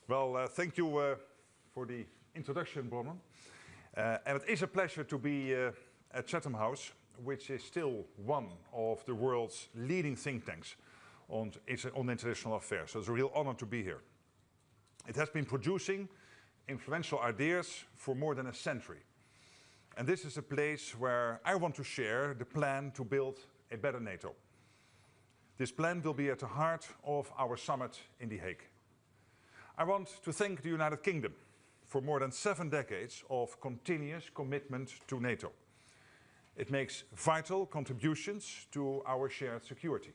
Well, thank you for the introduction, Bronwyn. And it is a pleasure to be at Chatham House, which is still one of the world's leading think tanks on international affairs. So it's a real honor to be here. It has been producing influential ideas for more than a century. And this is a place where I want to share the plan to build a better NATO. This plan will be at the heart of our summit in The Hague. I want to thank the United Kingdom for more than 7 decades of continuous commitment to NATO. It makes vital contributions to our shared security.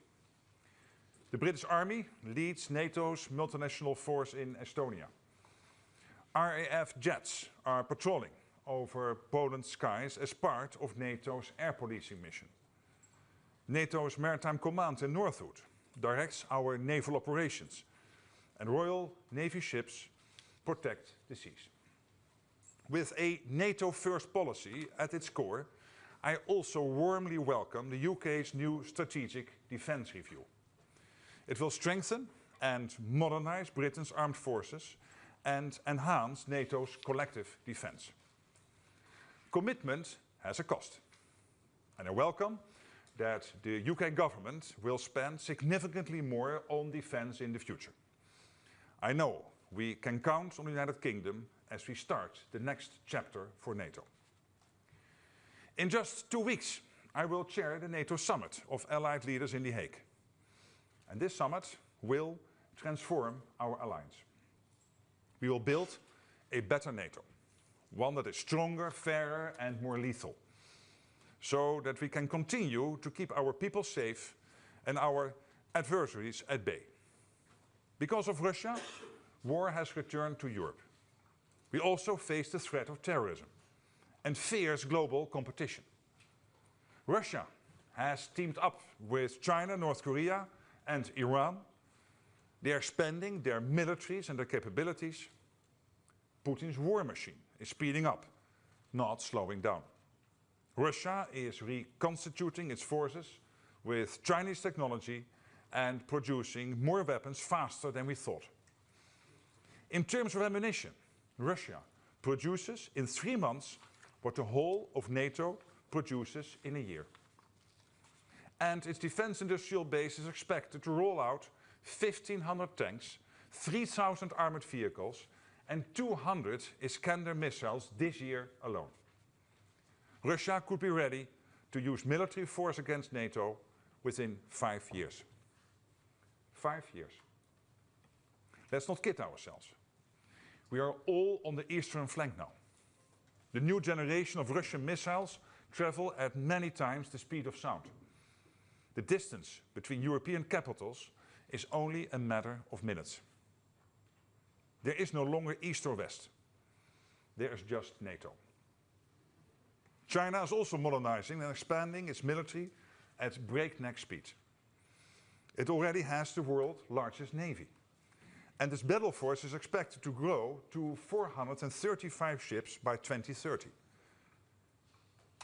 The British Army leads NATO's multinational force in Estonia. RAF jets are patrolling over Poland's skies as part of NATO's air policing mission. NATO's Maritime Command in Northwood directs our naval operations, and Royal Navy ships protect the seas. With a NATO-first policy at its core, I also warmly welcome the UK's new Strategic Defence Review. It will strengthen and modernise Britain's armed forces and enhance NATO's collective defence. Commitment has a cost, and I welcome that the UK government will spend significantly more on defence in the future. I know we can count on the United Kingdom as we start the next chapter for NATO. In just 2 weeks, I will chair the NATO Summit of Allied Leaders in The Hague. And this summit will transform our alliance. We will build a better NATO, one that is stronger, fairer and more lethal, so that we can continue to keep our people safe and our adversaries at bay. Because of Russia, war has returned to Europe. We also face the threat of terrorism and fierce global competition. Russia has teamed up with China, North Korea and Iran. They are expanding their militaries and their capabilities. Putin's war machine is speeding up, not slowing down. Russia is reconstituting its forces with Chinese technology and producing more weapons faster than we thought. In terms of ammunition, Russia produces in 3 months what the whole of NATO produces in a year. And its defence industrial base is expected to roll out 1,500 tanks, 3,000 armoured vehicles and 200 Iskander missiles this year alone. Russia could be ready to use military force against NATO within 5 years. 5 years. Let's not kid ourselves. We are all on the eastern flank now. The new generation of Russian missiles travel at many times the speed of sound. The distance between European capitals is only a matter of minutes. There is no longer East or West. There is just NATO. China is also modernizing and expanding its military at breakneck speed. It already has the world's largest navy. And its battle force is expected to grow to 435 ships by 2030.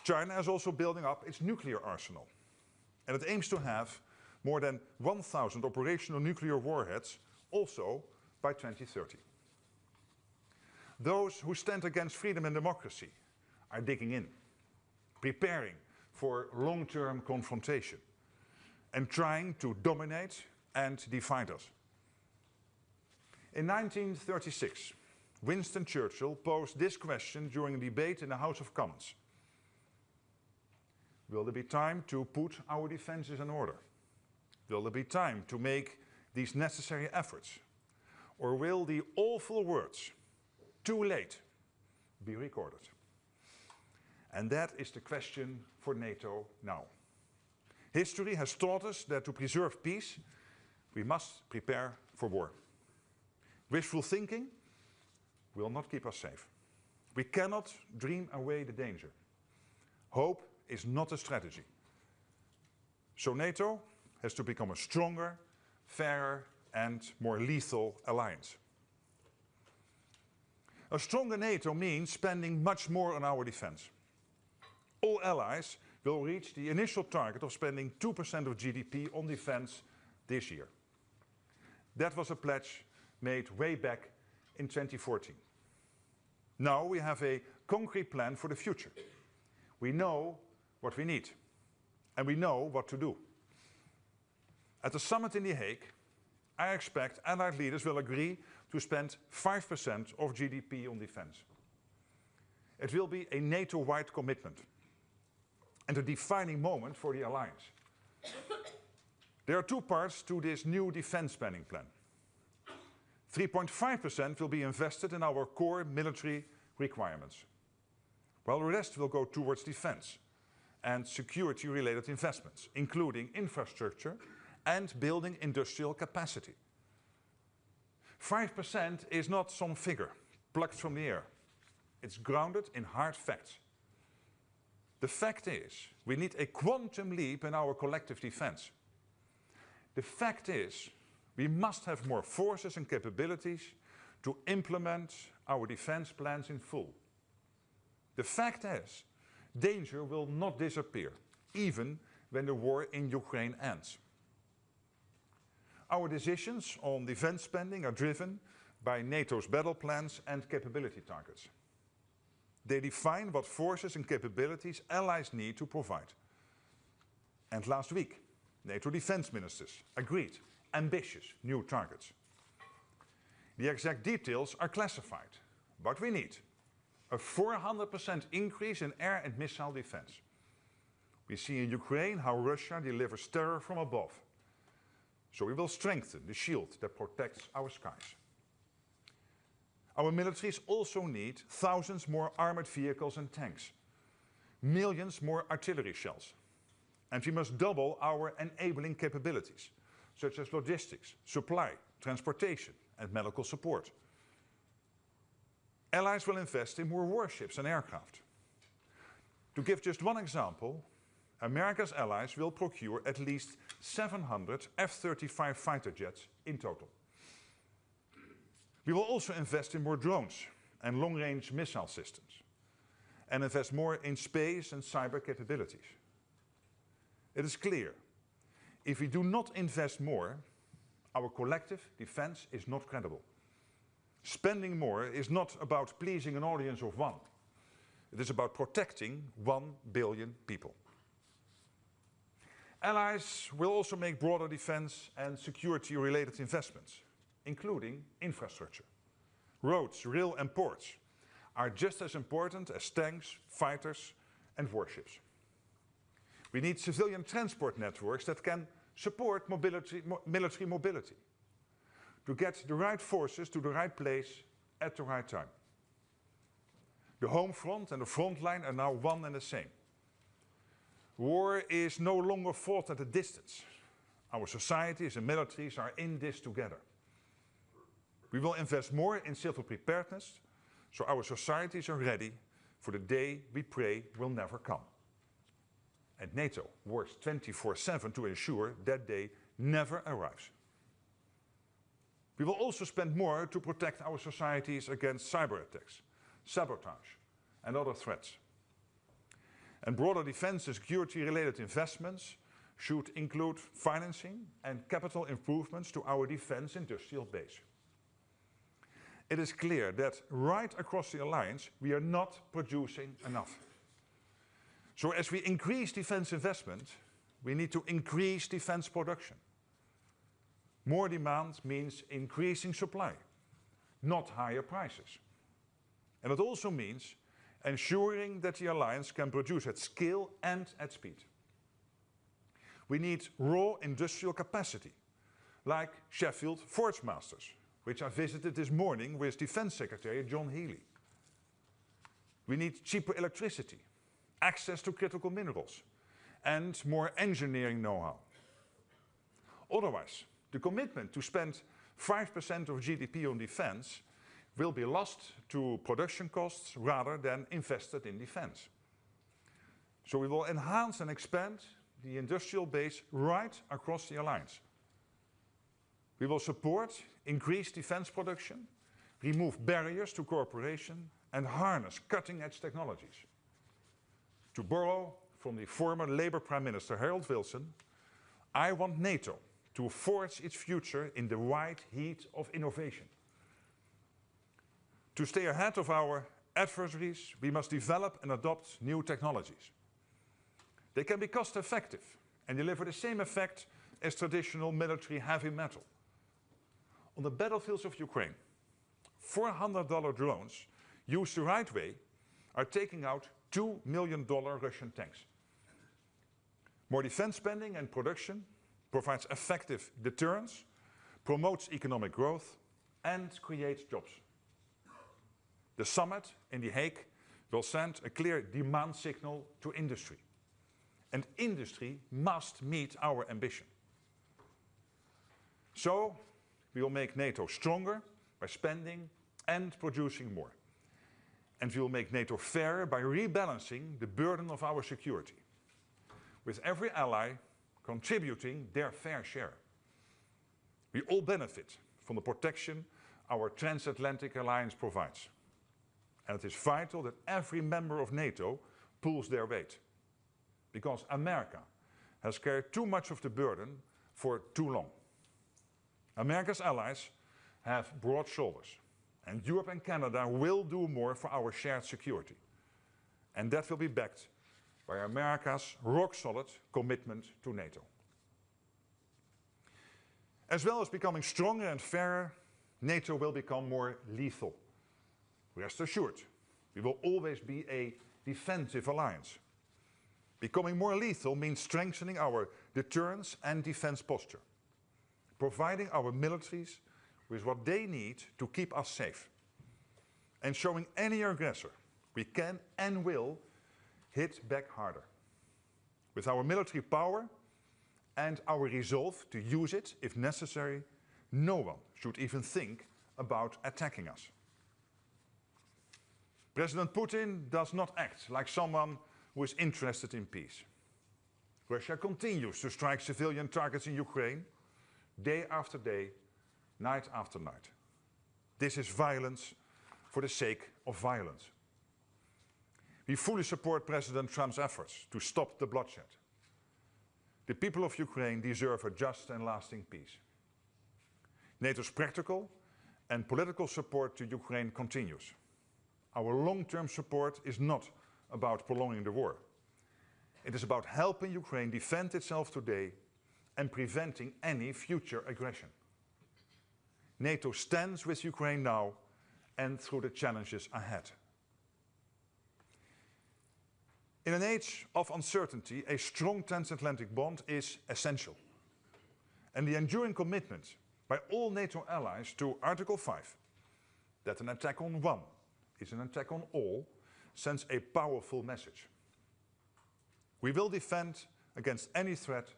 China is also building up its nuclear arsenal. And it aims to have more than 1,000 operational nuclear warheads also by 2030. Those who stand against freedom and democracy are digging in, preparing for long-term confrontation and trying to dominate and divide us. In 1936, Winston Churchill posed this question during a debate in the House of Commons. Will there be time to put our defences in order? Will there be time to make these necessary efforts? Or will the awful words, "too late," be recorded? And that is the question for NATO now. History has taught us that to preserve peace, we must prepare for war. Wishful thinking will not keep us safe. We cannot dream away the danger. Hope is not a strategy. So NATO has to become a stronger, fairer and more lethal alliance. A stronger NATO means spending much more on our defense. All allies will reach the initial target of spending 2% of GDP on defense this year. That was a pledge made way back in 2014. Now we have a concrete plan for the future. We know what we need, and we know what to do. At the summit in The Hague, I expect allied leaders will agree to spend 5% of GDP on defense. It will be a NATO-wide commitment and a defining moment for the alliance. There are two parts to this new defense spending plan. 3.5% will be invested in our core military requirements, while the rest will go towards defense and security-related investments, including infrastructure and building industrial capacity. 5% is not some figure plucked from the air. It's grounded in hard facts. The fact is, we need a quantum leap in our collective defense. The fact is, we must have more forces and capabilities to implement our defense plans in full. The fact is, danger will not disappear, even when the war in Ukraine ends. Our decisions on defense spending are driven by NATO's battle plans and capability targets. They define what forces and capabilities allies need to provide. And last week, NATO defense ministers agreed ambitious new targets. The exact details are classified, but we need a 400% increase in air and missile defense. We see in Ukraine how Russia delivers terror from above. So we will strengthen the shield that protects our skies. Our militaries also need thousands more armored vehicles and tanks, millions more artillery shells. And we must double our enabling capabilities, such as logistics, supply, transportation, and medical support. Allies will invest in more warships and aircraft. To give just one example, America's allies will procure at least 700 F-35 fighter jets in total. We will also invest in more drones and long-range missile systems, and invest more in space and cyber capabilities. It is clear, if we do not invest more, our collective defense is not credible. Spending more is not about pleasing an audience of one. It is about protecting 1 billion people. Allies will also make broader defense and security-related investments, including infrastructure. Roads, rail and ports are just as important as tanks, fighters and warships. We need civilian transport networks that can support military mobility, to get the right forces to the right place at the right time. The home front and the front line are now one and the same. War is no longer fought at a distance. Our societies and militaries are in this together. We will invest more in civil preparedness, so our societies are ready for the day we pray will never come. And NATO works 24/7 to ensure that day never arrives. We will also spend more to protect our societies against cyber attacks, sabotage, and other threats. And broader defense and security-related investments should include financing and capital improvements to our defense industrial base. It is clear that right across the alliance, we are not producing enough. So as we increase defense investment, we need to increase defense production. More demand means increasing supply, not higher prices. And it also means ensuring that the alliance can produce at scale and at speed. We need raw industrial capacity, like Sheffield Forge Masters, which I visited this morning with Defense Secretary John Healey. We need cheaper electricity, access to critical minerals, and more engineering know-how. Otherwise, the commitment to spend 5% of GDP on defense will be lost to production costs rather than invested in defense. So we will enhance and expand the industrial base right across the alliance. We will support increased defense production, remove barriers to cooperation, and harness cutting-edge technologies. To borrow from the former Labour Prime Minister Harold Wilson, I want NATO to forge its future in the white heat of innovation. To stay ahead of our adversaries, we must develop and adopt new technologies. They can be cost-effective and deliver the same effect as traditional military heavy metal. On the battlefields of Ukraine, $400 drones used the right way are taking out $2 million Russian tanks. More defense spending and production provides effective deterrence, promotes economic growth, and creates jobs. The summit in The Hague will send a clear demand signal to industry. And industry must meet our ambition. So, we will make NATO stronger by spending and producing more. And we will make NATO fairer by rebalancing the burden of our security, with every ally contributing their fair share. We all benefit from the protection our transatlantic alliance provides. And it is vital that every member of NATO pulls their weight, because America has carried too much of the burden for too long. America's allies have broad shoulders, and Europe and Canada will do more for our shared security. And that will be backed by America's rock-solid commitment to NATO. As well as becoming stronger and fairer, NATO will become more lethal. Rest assured, we will always be a defensive alliance. Becoming more lethal means strengthening our deterrence and defense posture, providing our militaries with what they need to keep us safe, and showing any aggressor we can and will hit back harder. With our military power and our resolve to use it if necessary, no one should even think about attacking us. President Putin does not act like someone who is interested in peace. Russia continues to strike civilian targets in Ukraine, day after day, night after night. This is violence for the sake of violence. We fully support President Trump's efforts to stop the bloodshed. The people of Ukraine deserve a just and lasting peace. NATO's practical and political support to Ukraine continues. Our long-term support is not about prolonging the war. It is about helping Ukraine defend itself today and preventing any future aggression. NATO stands with Ukraine now and through the challenges ahead. In an age of uncertainty, a strong transatlantic bond is essential. And the enduring commitment by all NATO allies to Article 5, that an attack on one is an attack on all, sends a powerful message. We will defend against any threat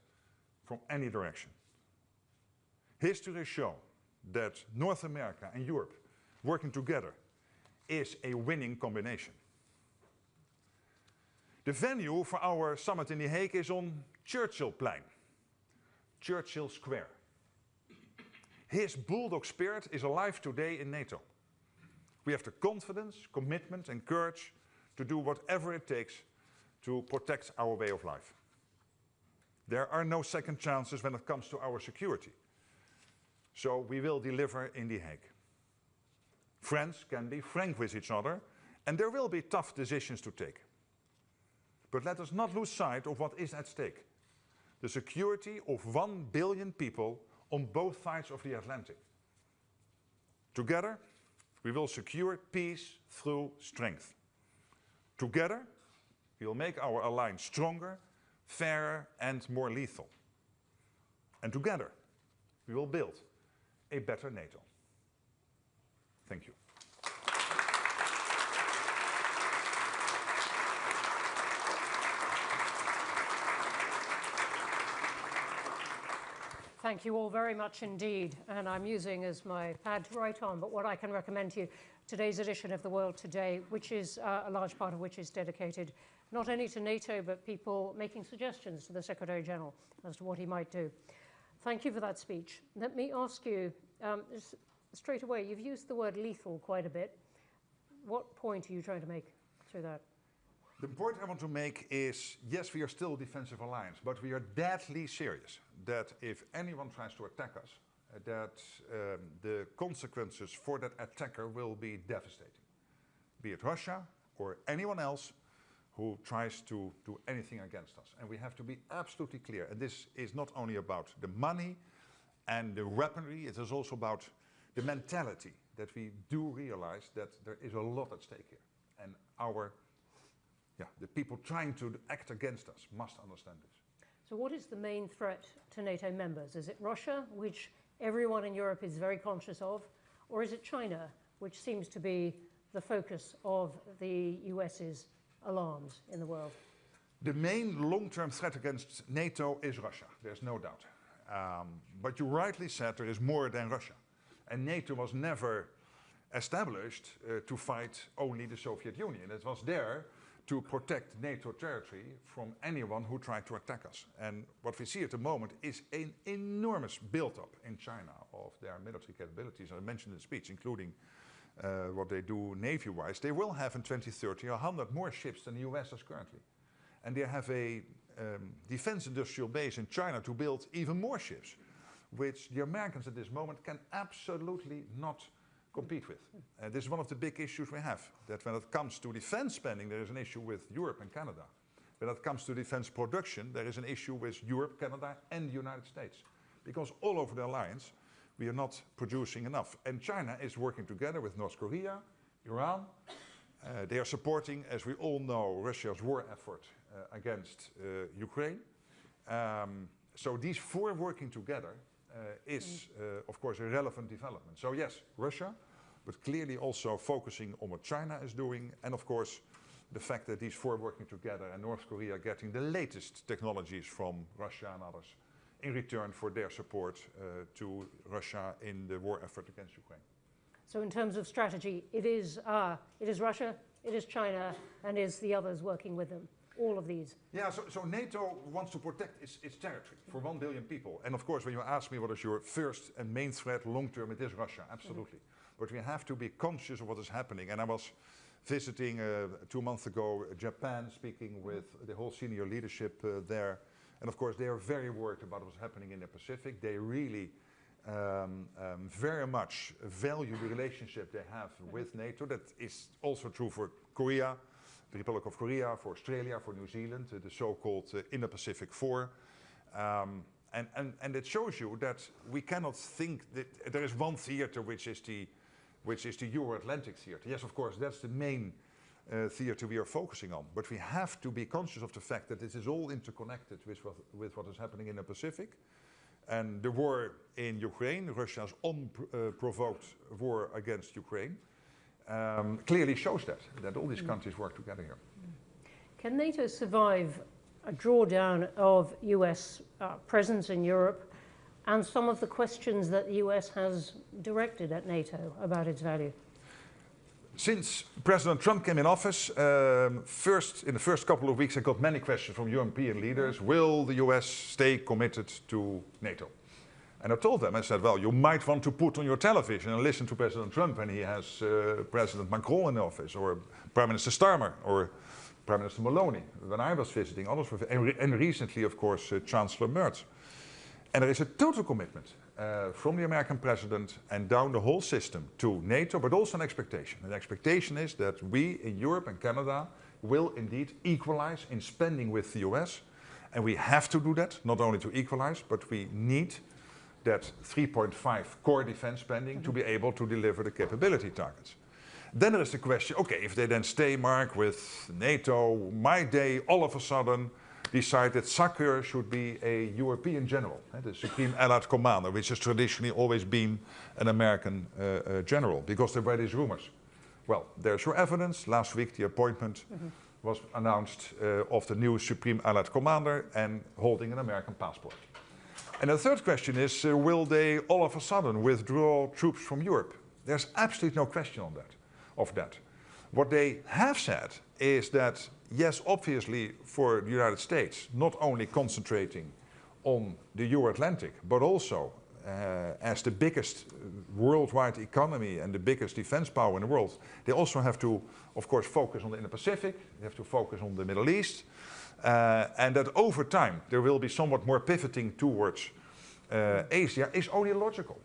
from any direction. History has shown that North America and Europe working together is a winning combination. The venue for our summit in The Hague is on Churchillplein, Churchill Square. His bulldog spirit is alive today in NATO. We have the confidence, commitment and courage to do whatever it takes to protect our way of life. There are no second chances when it comes to our security. So we will deliver in The Hague. Friends can be frank with each other, and there will be tough decisions to take. But let us not lose sight of what is at stake: the security of 1 billion people on both sides of the Atlantic. Together, we will secure peace through strength. Together, we will make our alliance stronger, fairer and more lethal. And together, we will build a better NATO. Thank you. Thank you all very much indeed. And I'm using as my pad to write on, but what I can recommend to you, today's edition of The World Today, which is a large part of which is dedicated not only to NATO, but people making suggestions to the Secretary General as to what he might do. Thank you for that speech. Let me ask you, straight away, you've used the word lethal quite a bit. What point are you trying to make through that? The point I want to make is, yes, we are still a defensive alliance, but we are deadly serious that if anyone tries to attack us, that the consequences for that attacker will be devastating, be it Russia or anyone else who tries to do anything against us. And we have to be absolutely clear. And this is not only about the money and the weaponry, it is also about the mentality, that we do realize that there is a lot at stake here. And the people trying to act against us must understand this. So what is the main threat to NATO members? Is it Russia, which everyone in Europe is very conscious of, or is it China, which seems to be the focus of the US's alarms in the world? The main long-term threat against NATO is Russia, there's no doubt. But you rightly said there is more than Russia. And NATO was never established to fight only the Soviet Union. It was there to protect NATO territory from anyone who tried to attack us. And what we see at the moment is an enormous build-up in China of their military capabilities. I mentioned in the speech, including what they do Navy-wise. They will have in 2030 100 more ships than the US has currently. And they have a defense industrial base in China to build even more ships, which the Americans at this moment can absolutely not compete with. This is one of the big issues we have, that when it comes to defense spending, there is an issue with Europe and Canada. When it comes to defense production, there is an issue with Europe, Canada, and the United States. Because all over the alliance, we are not producing enough. And China is working together with North Korea, Iran. They are supporting, as we all know, Russia's war effort against Ukraine. So these four working together is, of course, a relevant development. So yes, Russia, but clearly also focusing on what China is doing, and of course, the fact that these four working together and North Korea getting the latest technologies from Russia and others in return for their support to Russia in the war effort against Ukraine. So in terms of strategy, it is Russia, it is China, and is the others working with them. All of these. Yeah, so NATO wants to protect its territory for 1 billion people. And of course, when you ask me what is your first and main threat long term, it is Russia, absolutely. But we have to be conscious of what is happening. And I was visiting 2 months ago Japan, speaking with the whole senior leadership there. And of course, they are very worried about what's happening in the Pacific. They really very much value the relationship they have with NATO. That is also true for Korea, the Republic of Korea, for Australia, for New Zealand, the so-called Indo-Pacific Four. And it shows you that we cannot think that there is one theater which is the Euro-Atlantic theater. Yes, of course, that's the main theater we are focusing on. But we have to be conscious of the fact that this is all interconnected with what is happening in the Pacific. And the war in Ukraine, Russia's unprovoked war against Ukraine, clearly shows that all these countries work together here. Can NATO survive a drawdown of US presence in Europe and some of the questions that the US has directed at NATO about its value? Since President Trump came in office, in the first couple of weeks I got many questions from European leaders. Will the US stay committed to NATO? And I told them, I said, well, you might want to put on your television and listen to President Trump when he has President Macron in office, or Prime Minister Starmer, or Prime Minister Maloney. When I was visiting, others were, and recently, of course, Chancellor Merz. And there is a total commitment from the American president and down the whole system to NATO, but also an expectation. And the expectation is that we in Europe and Canada will indeed equalize in spending with the US. And we have to do that, not only to equalize, but we need that 3.5 core defense spending to be able to deliver the capability targets. Then there is the question, okay, if they then stay, Mark, with NATO, might they all of a sudden decide that Sakr should be a European general, the Supreme Allied Commander, which has traditionally always been an American general, because there were these rumors. Well, there's your evidence. Last week the appointment was announced of the new Supreme Allied Commander and holding an American passport. And the third question is, will they all of a sudden withdraw troops from Europe? There's absolutely no question of that. What they have said is that, yes, obviously for the United States, not only concentrating on the Euro-Atlantic, but also as the biggest worldwide economy and the biggest defense power in the world, they also have to, of course, focus on the Indo-Pacific, they have to focus on the Middle East, and that over time there will be somewhat more pivoting towards Asia is only logical.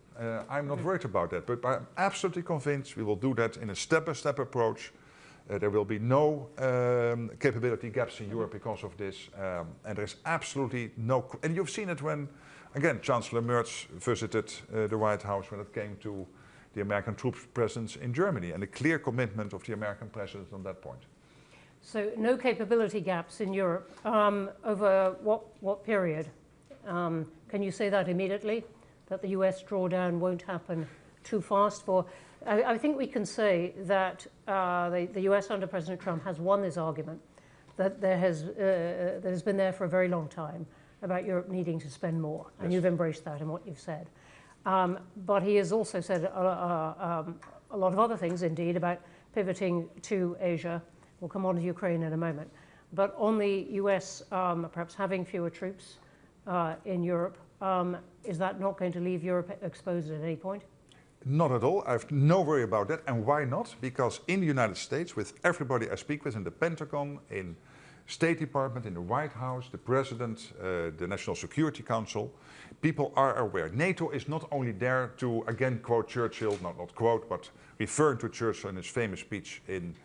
I'm not worried about that, but I'm absolutely convinced we will do that in a step-by-step approach. There will be no capability gaps in Europe because of this, and there's absolutely no... And you've seen it when, again, Chancellor Merz visited the White House when it came to the American troops presence in Germany, and a clear commitment of the American president on that point. So no capability gaps in Europe. Over what period? Can you say that immediately, that the US drawdown won't happen too fast? I think we can say that the US under President Trump has won this argument that that has been there for a very long time about Europe needing to spend more, and you've embraced that in what you've said. But he has also said a lot of other things, indeed, about pivoting to Asia. We'll come on to Ukraine in a moment. But on the US perhaps having fewer troops in Europe, is that not going to leave Europe exposed at any point? Not at all. I have no worry about that. And why not? Because in the United States, with everybody I speak with in the Pentagon, in State Department, in the White House, the President, the National Security Council, people are aware. NATO is not only there to, again, quote Churchill, not quote, but referring to Churchill in his famous speech in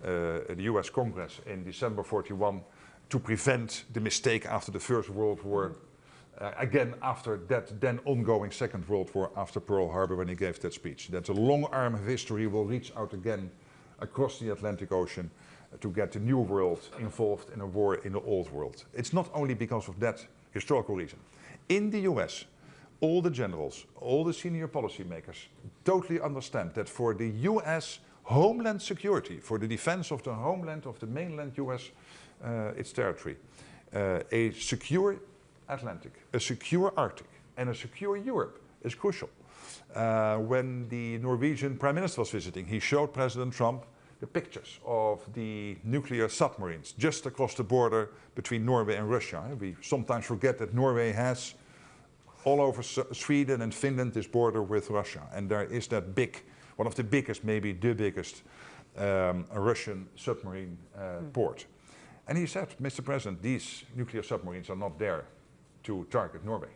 the US Congress in December 41, to prevent the mistake after the First World War, again after that then ongoing Second World War after Pearl Harbor when he gave that speech. That the long arm of history will reach out again across the Atlantic Ocean to get the new world involved in a war in the old world. It's not only because of that historical reason. In the US, all the generals, all the senior policymakers totally understand that for the US homeland security, for the defense of the homeland of the mainland US, its territory, a secure Atlantic, a secure Arctic, and a secure Europe is crucial. When the Norwegian Prime Minister was visiting, he showed President Trump the pictures of the nuclear submarines just across the border between Norway and Russia. We sometimes forget that Norway has all over Sweden and Finland this border with Russia, and there is that big, one of the biggest, maybe the biggest Russian submarine port. And he said, Mr. President, these nuclear submarines are not there to target Norway.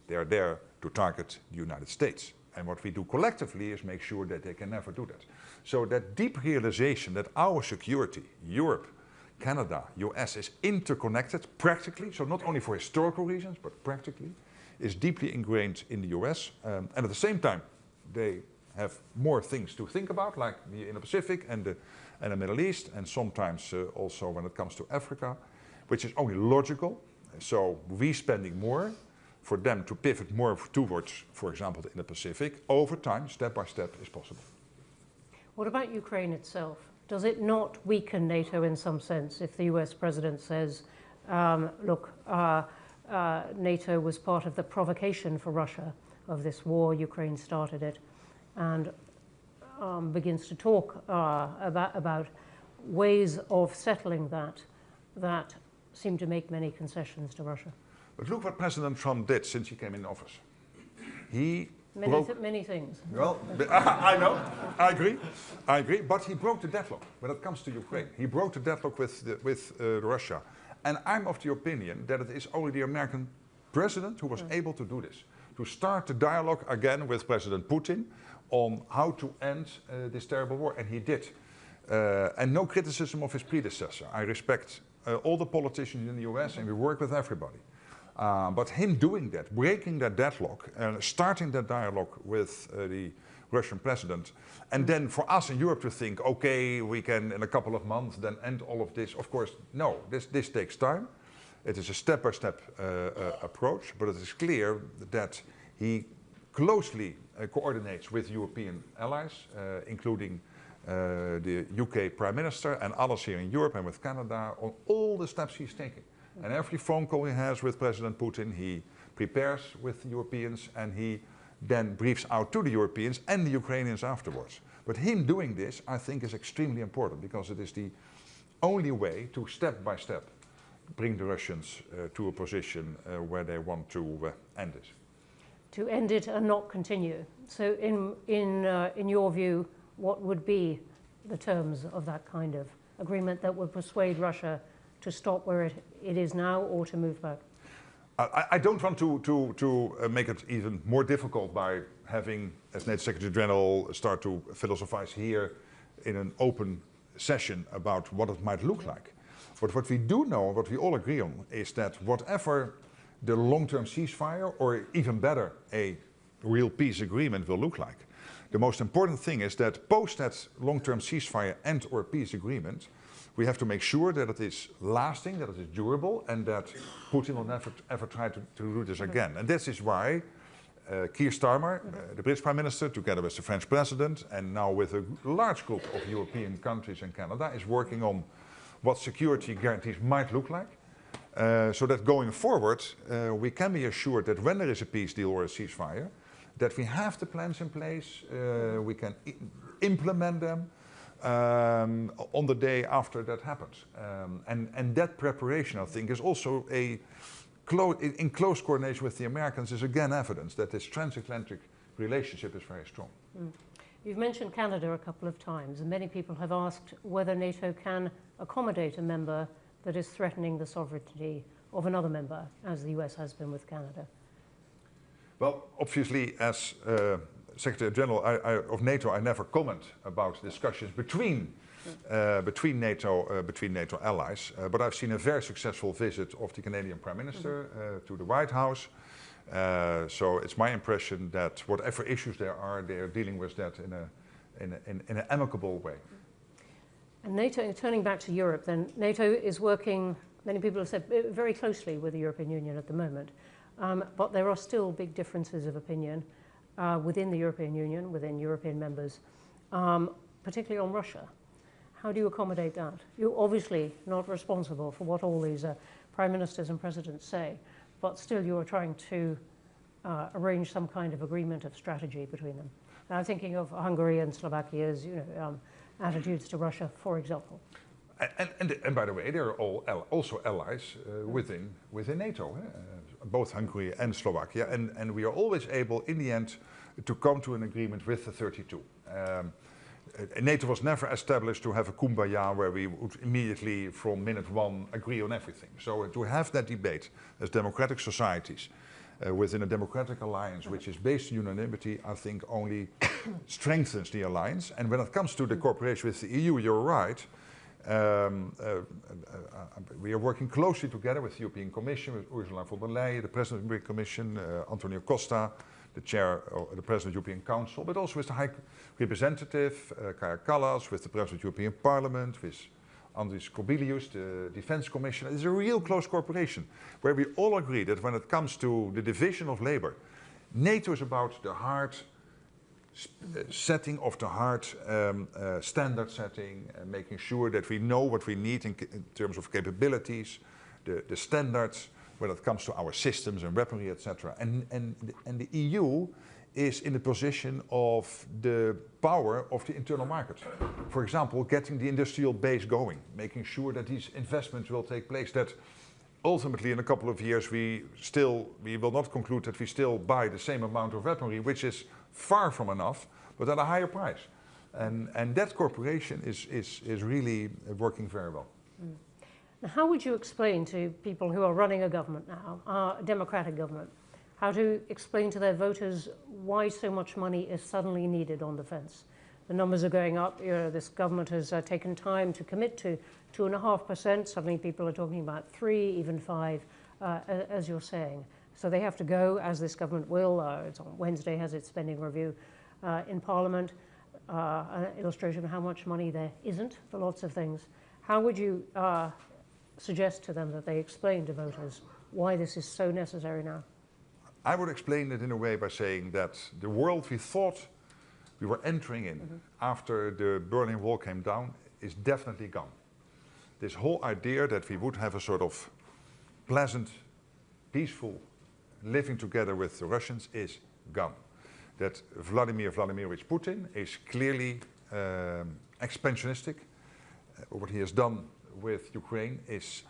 They are there to target the United States. And what we do collectively is make sure that they can never do that. So that deep realization that our security, Europe, Canada, US, is interconnected practically, so not only for historical reasons, but practically, is deeply ingrained in the US. And at the same time, they have more things to think about, like the Indo-Pacific and the Middle East, and sometimes also when it comes to Africa, which is only logical. So we spending more, for them to pivot more towards, for example, in the Pacific, over time, step by step, is possible. What about Ukraine itself? Does it not weaken NATO in some sense if the US president says, look, NATO was part of the provocation for Russia of this war, Ukraine started it, and begins to talk about ways of settling that seem to make many concessions to Russia? But look what President Trump did since he came in office. He many things. Well, I know, I agree, but he broke the deadlock when it comes to Ukraine. He broke the deadlock with Russia. And I'm of the opinion that it is only the American president who was able to do this, to start the dialogue again with President Putin on how to end this terrible war, and he did. And no criticism of his predecessor. I respect all the politicians in the US, and we work with everybody. But him doing that, breaking that deadlock, starting that dialogue with the Russian president, and then for us in Europe to think, okay, we can in a couple of months then end all of this. Of course, no, this takes time. It is a step-by-step approach, but it is clear that he closely coordinates with European allies, including the UK Prime Minister and others here in Europe and with Canada on all the steps he's taking. And every phone call he has with President Putin, he prepares with the Europeans and he then briefs out to the Europeans and the Ukrainians afterwards. But him doing this, I think, is extremely important because it is the only way to step by step bring the Russians to a position where they want to end this. To end it and not continue. So in your view, what would be the terms of that kind of agreement that would persuade Russia to stop where it is now or to move back? I don't want to make it even more difficult by having, as NATO Secretary General, start to philosophize here in an open session about what it might look like. But what we do know, what we all agree on, is that whatever the long-term ceasefire, or even better, a real peace agreement will look like, the most important thing is that post that long-term ceasefire and or peace agreement, we have to make sure that it is lasting, that it is durable, and that Putin will never ever try to do this again. And this is why Keir Starmer, the British Prime Minister, together with the French President, and now with a large group of European countries and Canada, is working on what security guarantees might look like, so that going forward, we can be assured that when there is a peace deal or a ceasefire, that we have the plans in place, we can implement them on the day after that happens. And that preparation, I think, is also in close coordination with the Americans, is again evidence that this transatlantic relationship is very strong. You've mentioned Canada a couple of times, and many people have asked whether NATO can accommodate a member that is threatening the sovereignty of another member, as the US has been with Canada. Well, obviously, as Secretary General of NATO, I never comment about discussions between NATO allies. But I've seen a very successful visit of the Canadian Prime Minister to the White House. So it's my impression that whatever issues there are, they are dealing with that in an amicable way. And NATO, turning back to Europe, then NATO is working, many people have said, very closely with the European Union at the moment. But there are still big differences of opinion within the European Union, within European members, particularly on Russia. How do you accommodate that? You're obviously not responsible for what all these prime ministers and presidents say, but still you are trying to arrange some kind of agreement of strategy between them. And I'm thinking of Hungary and Slovakia's attitudes to Russia, for example. And by the way, they're all also allies within NATO, both Hungary and Slovakia, and we are always able, in the end, to come to an agreement with the 32. NATO was never established to have a kumbaya where we would immediately, from minute one, agree on everything. So to have that debate as democratic societies within a democratic alliance, which is based on unanimity, I think only strengthens the alliance. And when it comes to the cooperation with the EU, you're right. We are working closely together with the European Commission, with Ursula von der Leyen, the President of the European Commission, Antonio Costa, the the President of the European Council, but also with the High Representative, Kaja Kallas, with the President of the European Parliament, with Andris Kubilius, the Defense Commissioner. It's a real close cooperation, where we all agree that when it comes to the division of labor, NATO is about the hard setting of the hard standard setting, making sure that we know what we need in terms of capabilities, the standards when it comes to our systems and weaponry, etc. And the EU is in the position of the power of the internal market. For example, getting the industrial base going, making sure that these investments will take place, that ultimately in a couple of years we will not conclude that we still buy the same amount of weaponry, which is far from enough, but at a higher price. And that cooperation is really working very well. Now, how would you explain to people who are running a government now, a democratic government, how to explain to their voters why so much money is suddenly needed on defence? The numbers are going up. This government has taken time to commit to 2.5%. Suddenly people are talking about 3, even 5, as you're saying. So they have to go, as this government will. It's on Wednesday, has its spending review in Parliament, an illustration of how much money there isn't for lots of things. How would you suggest to them that they explain to voters why this is so necessary now? I would explain it in a way by saying that the world we thought we were entering in after the Berlin Wall came down is definitely gone. This whole idea that we would have a sort of pleasant, peaceful living together with the Russians is gone. That Vladimir Vladimirovich Putin is clearly expansionistic. What he has done with Ukraine is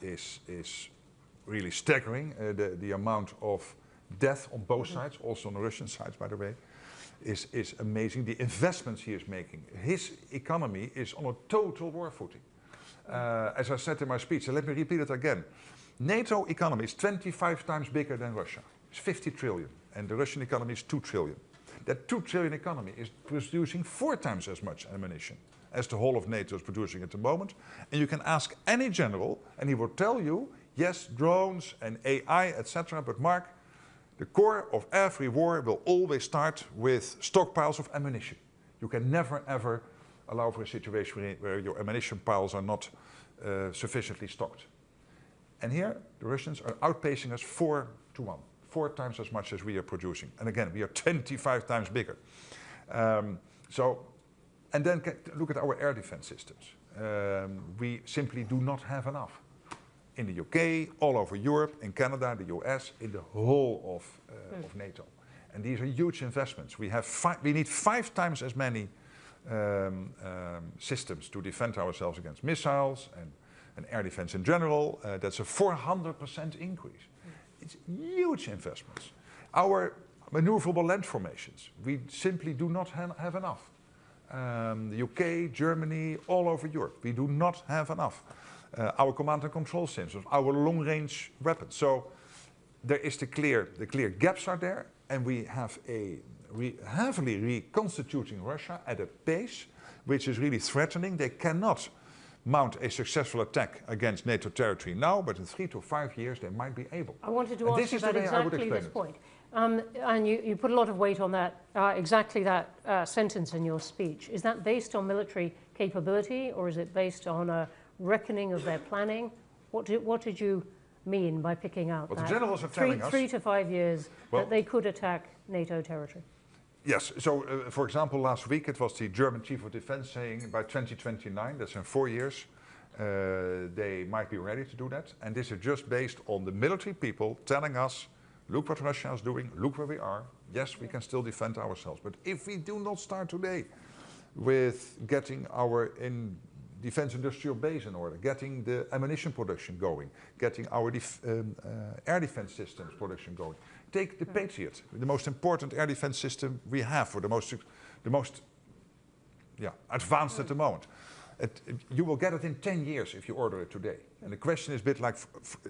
really staggering. The amount of death on both sides, also on the Russian side, by the way, is amazing. The investments he is making, his economy is on a total war footing. As I said in my speech, and let me repeat it again, NATO economy is 25 times bigger than Russia. It's 50 trillion, and the Russian economy is 2 trillion. That 2 trillion economy is producing 4 times as much ammunition as the whole of NATO is producing at the moment. And you can ask any general, and he will tell you, yes, drones and AI, etc. But Mark, the core of every war will always start with stockpiles of ammunition. You can never, ever allow for a situation where your ammunition piles are not sufficiently stocked. And here, the Russians are outpacing us 4 to 1. 4 times as much as we are producing. And again, we are 25 times bigger. And then look at our air defense systems. We simply do not have enough. In the UK, all over Europe, in Canada, the US, in the whole of NATO. And these are huge investments. We need 5 times as many systems to defend ourselves against missiles and air defense in general. That's a 400% increase. It's huge investments. Our maneuverable land formations, we simply do not have enough. The UK, Germany, all over Europe, we do not have enough. Our command and control systems, our long-range weapons. So there is the clear gaps are there, and we have a heavily reconstituting Russia at a pace which is really threatening. They cannot mount a successful attack against NATO territory now, but in 3 to 5 years they might be able. I wanted to ask you about exactly this point. And you put a lot of weight on that, exactly that sentence in your speech. Is that based on military capability, or is it based on a reckoning of their planning? What did you mean by picking out that? The generals are telling us 3 to 5 years that they could attack NATO territory? Yes, so for example, last week it was the German Chief of Defense saying by 2029, that's in 4 years, they might be ready to do that. And this is just based on the military people telling us, look what Russia is doing, look where we are. Yes, we can still defend ourselves. But if we do not start today with getting our defense industrial base in order, getting the ammunition production going, getting our air defense systems production going. Take the Patriot, the most important air defense system we have, or the most advanced at the moment. You will get it in 10 years if you order it today. And the question is a bit like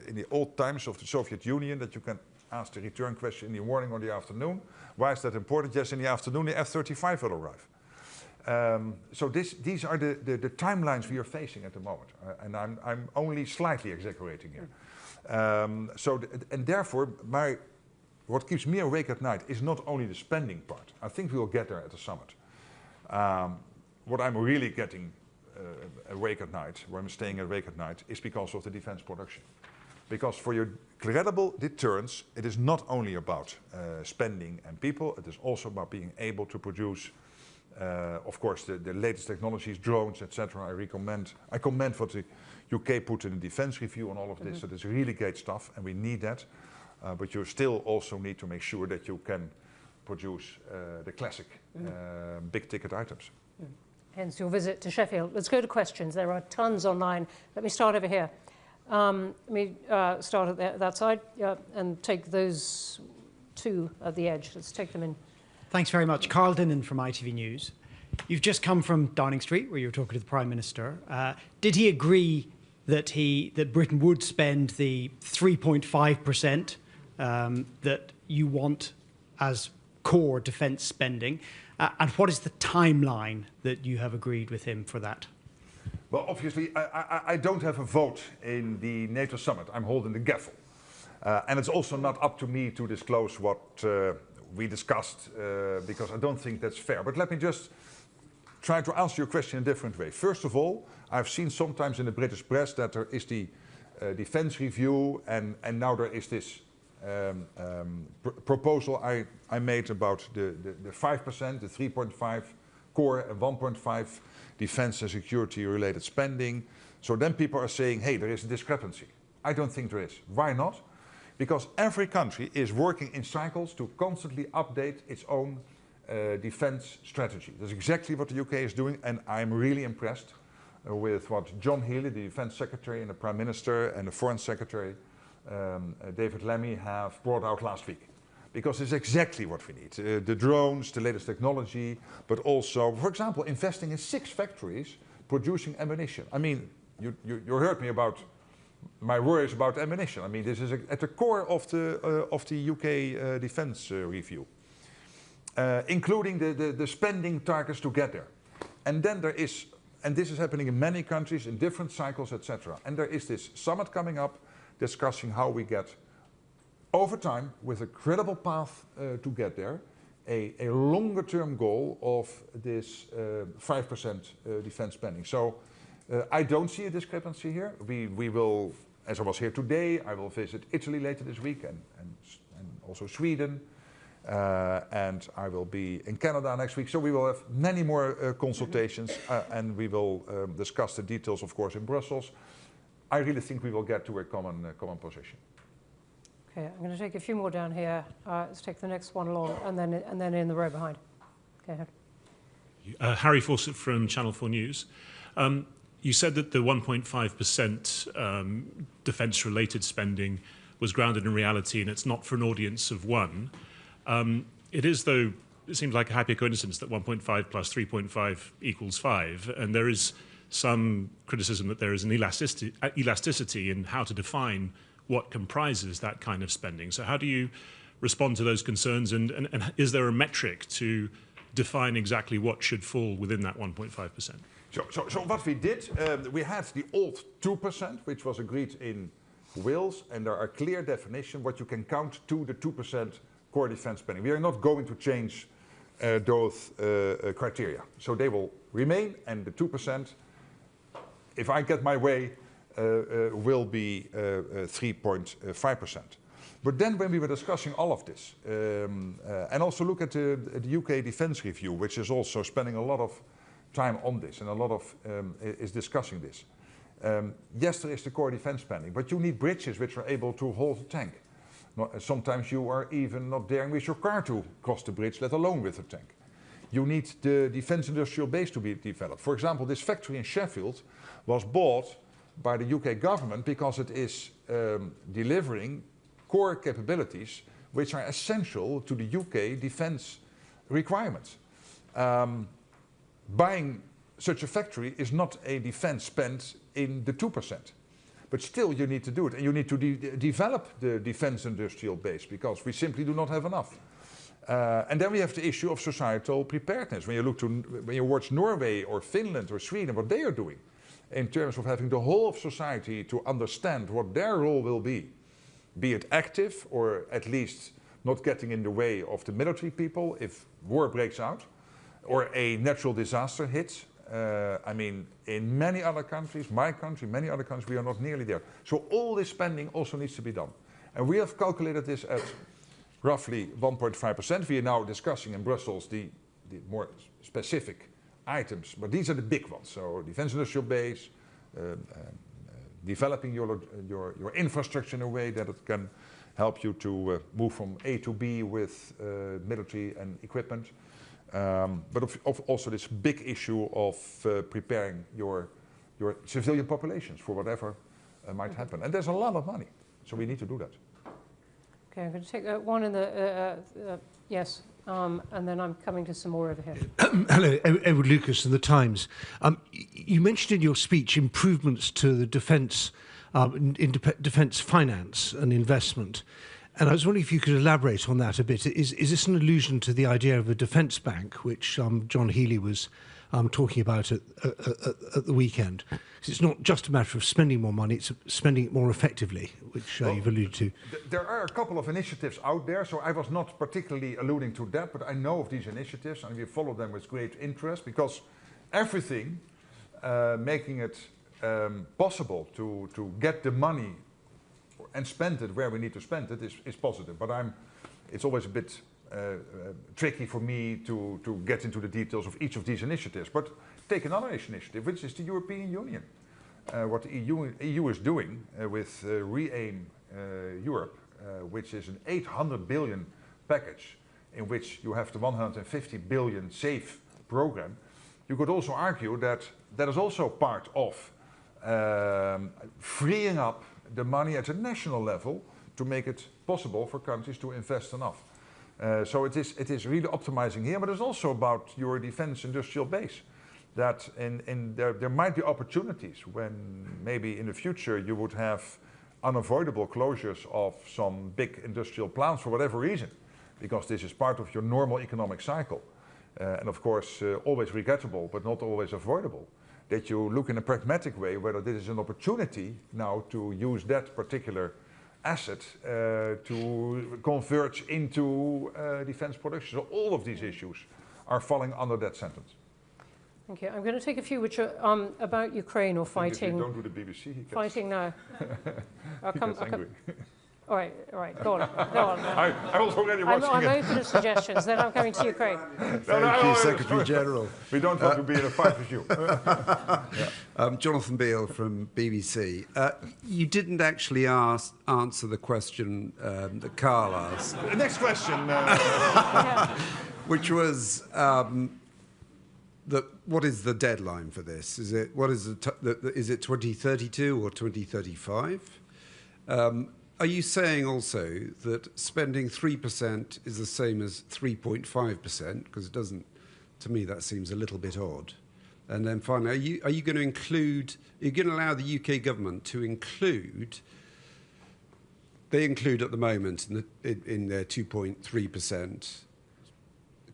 in the old times of the Soviet Union, that you can ask the return question in the morning or the afternoon. Why is that important? Yes, in the afternoon the F-35 will arrive. So these are the timelines we are facing at the moment, and I'm only slightly exaggerating here. And therefore, what keeps me awake at night is not only the spending part. I think we will get there at the summit. What I'm really getting awake at night, where I'm staying awake at night, is because of the defense production. Because for your credible deterrence, it is not only about spending and people, it is also about being able to produce of course, the latest technologies, drones, etc. I commend what the UK put in the defense review on all of this. So it's really great stuff, and we need that. But you still also need to make sure that you can produce the classic big ticket items. Hence your visit to Sheffield. Let's go to questions. There are tons online. Let me start over here. Let me start at that side and take those two at the edge. Let's take them in. Thanks very much. Carl Dinnan from ITV News. You've just come from Downing Street, where you were talking to the Prime Minister. Did he agree that Britain would spend the 3.5% that you want as core defence spending? And what is the timeline that you have agreed with him for that? Well, obviously, I don't have a vote in the NATO summit. I'm holding the gavel. And it's also not up to me to disclose what we discussed, because I don't think that's fair. But let me just try to answer your question in a different way. First of all, I've seen sometimes in the British press that there is the defense review, and now there is this proposal I made about the 5%, the 3.5 core and 1.5 defense and security related spending. So then people are saying, hey, there is a discrepancy. I don't think there is. Why not? Because every country is working in cycles to constantly update its own defense strategy. That's exactly what the UK is doing, and I'm really impressed with what John Healey, the Defense Secretary, and the Prime Minister, and the Foreign Secretary, David Lammy, have brought out last week. Because it's exactly what we need. The drones, the latest technology, but also, for example, investing in 6 factories producing ammunition. I mean, you heard me about my worries about ammunition. I mean, this is at the core of the UK defence review, including the spending targets to get there. And then there is, and this is happening in many countries in different cycles, etc. And there is this summit coming up discussing how we get, over time, with a credible path to get there, a longer-term goal of this 5% defence spending. So I don't see a discrepancy here. We will, as I was here today, I will visit Italy later this week and also Sweden. And I will be in Canada next week. So we will have many more consultations and we will discuss the details, of course, in Brussels. I really think we will get to a common position. Okay, I'm going to take a few more down here. Let's take the next one along and then in the row behind. Go ahead. Harry Fawcett from Channel 4 News. You said that the 1.5% defence-related spending was grounded in reality and it's not for an audience of one. It is, though, it seems like a happy coincidence that 1.5 plus 3.5 equals 5, and there is some criticism that there is an elasticity in how to define what comprises that kind of spending. So how do you respond to those concerns, and is there a metric to define exactly what should fall within that 1.5%? So what we did, we had the old 2%, which was agreed in Wales, and there are clear definitions what you can count to the 2% core defence spending. We are not going to change those criteria. So they will remain, and the 2%, if I get my way, will be 3.5%. But then when we were discussing all of this, and also look at the UK Defence Review, which is also spending a lot of time on this and a lot of is discussing this. Yes, there is the core defence spending, but you need bridges which are able to hold a tank. Sometimes you are even not daring with your car to cross the bridge, let alone with a tank. You need the defence industrial base to be developed. For example, this factory in Sheffield was bought by the UK government because it is delivering core capabilities which are essential to the UK defence requirements. Buying such a factory is not a defence spend in the 2%. But still you need to do it, and you need to develop the defence industrial base because we simply do not have enough. And then we have the issue of societal preparedness. When you watch Norway or Finland or Sweden, what they are doing in terms of having the whole of society to understand what their role will be it active or at least not getting in the way of the military people if war breaks out or a natural disaster hits. I mean, in many other countries, my country, many other countries, we are not nearly there. So all this spending also needs to be done. And we have calculated this at roughly 1.5%. We are now discussing in Brussels the more specific items, but these are the big ones. So defence industrial base, developing your infrastructure in a way that it can help you to move from A to B with military and equipment. But also this big issue of preparing your civilian populations for whatever might happen. And there's a lot of money, so we need to do that. Okay, I'm going to take one in the, yes, and then I'm coming to some more over here. Hello, Edward Lucas in The Times. You mentioned in your speech improvements to the defence defence finance and investment. And I was wondering if you could elaborate on that a bit. Is this an allusion to the idea of a defence bank, which John Healey was talking about at the weekend? Because it's not just a matter of spending more money, it's spending it more effectively, which you've alluded to. There are a couple of initiatives out there, so I was not particularly alluding to that, but I know of these initiatives and we follow them with great interest because everything making it possible to get the money and spend it where we need to spend it is positive. But it's always a bit tricky for me to get into the details of each of these initiatives. But take another initiative, which is the European Union. What the EU is doing with Re-aim Europe, which is an 800 billion package in which you have the 150 billion SAFE program. You could also argue that that is also part of freeing up the money at a national level to make it possible for countries to invest enough. So it is really optimizing here, but it's also about your defense industrial base. that there might be opportunities when maybe in the future you would have unavoidable closures of some big industrial plants for whatever reason, because this is part of your normal economic cycle. And of course, always regrettable, but not always avoidable, that you look in a pragmatic way whether this is an opportunity now to use that particular asset to converge into defense production. So all of these issues are falling under that sentence. Thank you. I'm going to take a few which are about Ukraine or fighting. If you don't do the BBC, he gets, fighting now. I'll come. angry. All right, go on. Go on. I was already watching I'm it. open to suggestions, then I'm coming to Ukraine. Thank you, Secretary General. We don't want to be in a fight with you. Jonathan Beale from BBC. You didn't actually answer the question that Carl asked. Next question. Which was what is the deadline for this? Is it is it 2032 or 2035? Are you saying also that spending 3% is the same as 3.5%? Because it doesn't, to me, that seems a little bit odd. And then finally, are you going to include? Are you going to allow the UK government to include? They include at the moment in their 2.3%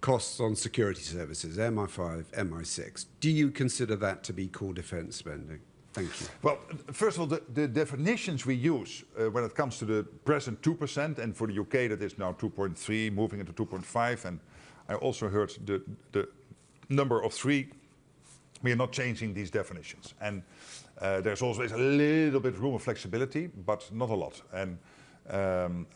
costs on security services, MI5, MI6. Do you consider that to be core defence spending? Thank you. Well, first of all, the definitions we use when it comes to the present 2%, and for the UK that is now 2.3, moving into 2.5, and I also heard the number of 3. We are not changing these definitions. And there's always a little bit room of flexibility, but not a lot. And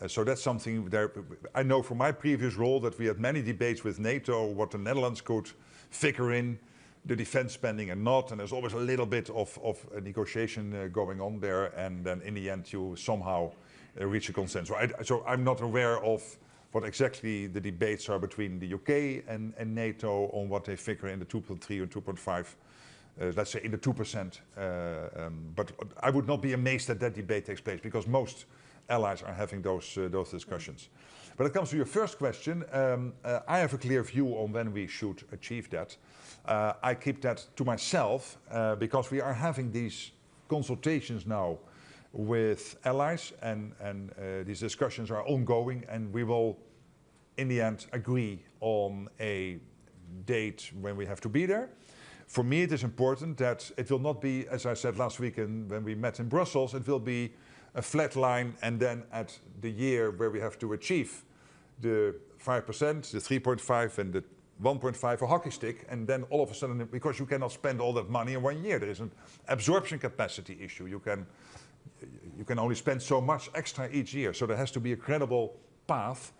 so that's something there. I know from my previous role that we had many debates with NATO what the Netherlands could figure in the defense spending and not, and there's always a little bit of a negotiation going on there, and then in the end you somehow reach a consensus. So I'm not aware of what exactly the debates are between the UK and NATO on what they figure in the 2.3 and 2.5, let's say in the 2%. But I would not be amazed that that debate takes place, because most allies are having those discussions. When it comes to your first question, I have a clear view on when we should achieve that. I keep that to myself because we are having these consultations now with allies, and these discussions are ongoing, and we will in the end agree on a date when we have to be there. For me it is important that it will not be, as I said last week when we met in Brussels, it will be a flat line, and then at the year where we have to achieve the 5%, the 3.5 and the 1.5 a hockey stick, and then all of a sudden, because you cannot spend all that money in 1 year, there is an absorption capacity issue. You can only spend so much extra each year, so there has to be a credible path.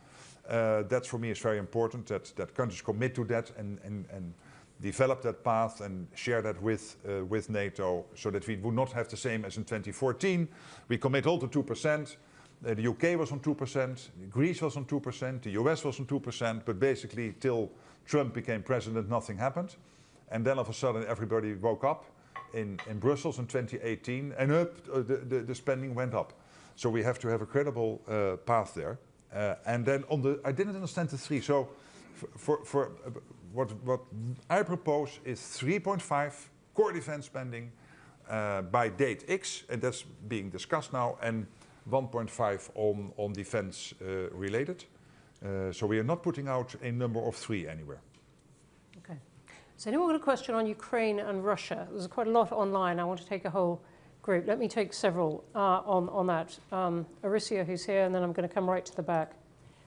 That for me is very important, that countries commit to that and develop that path and share that with NATO, so that we would not have the same as in 2014. We commit all to 2%. The UK was on 2%, Greece was on 2%, the US was on 2%, but basically till Trump became president, nothing happened. And then all of a sudden everybody woke up in Brussels in 2018, and the spending went up. So we have to have a credible path there. And then I didn't understand the 3. So for what I propose is 3.5 core defense spending by date X, and that's being discussed now, and 1.5 on defense related. So we are not putting out a number of 3 anywhere. Okay. So anyone got a question on Ukraine and Russia? There's quite a lot online. I want to take a whole group. Let me take several on that. Aricia, who's here, and then I'm going to come right to the back.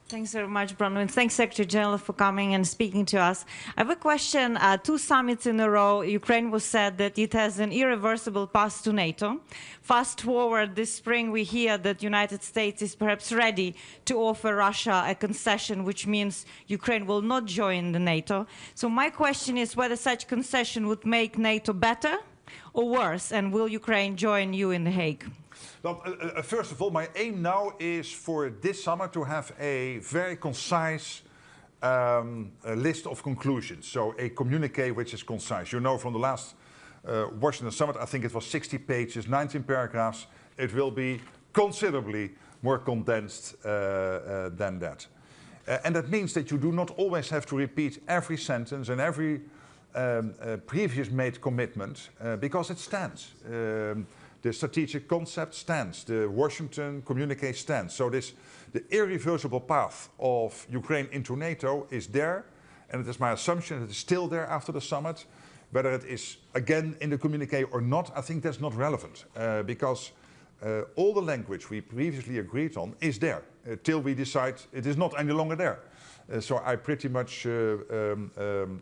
Thanks very much, Bronwyn. Thanks, Secretary General, for coming and speaking to us. I have a question. 2 summits in a row, Ukraine was said that it has an irreversible path to NATO. Fast forward this spring, we hear that the United States is perhaps ready to offer Russia a concession, which means Ukraine will not join the NATO. So my question is whether such concession would make NATO better or worse, and will Ukraine join you in The Hague? Well, first of all, my aim now is for this summer to have a very concise list of conclusions. So a communique which is concise. You know, from the last Washington summit, I think it was 60 pages, 19 paragraphs. It will be considerably more condensed than that. And that means that you do not always have to repeat every sentence and every previous made commitment because it stands. The strategic concept stands. The Washington communique stands. So the irreversible path of Ukraine into NATO is there, and it is my assumption that it is still there after the summit. Whether it is again in the communique or not, I think that's not relevant because all the language we previously agreed on is there till we decide it is not any longer there. So I pretty much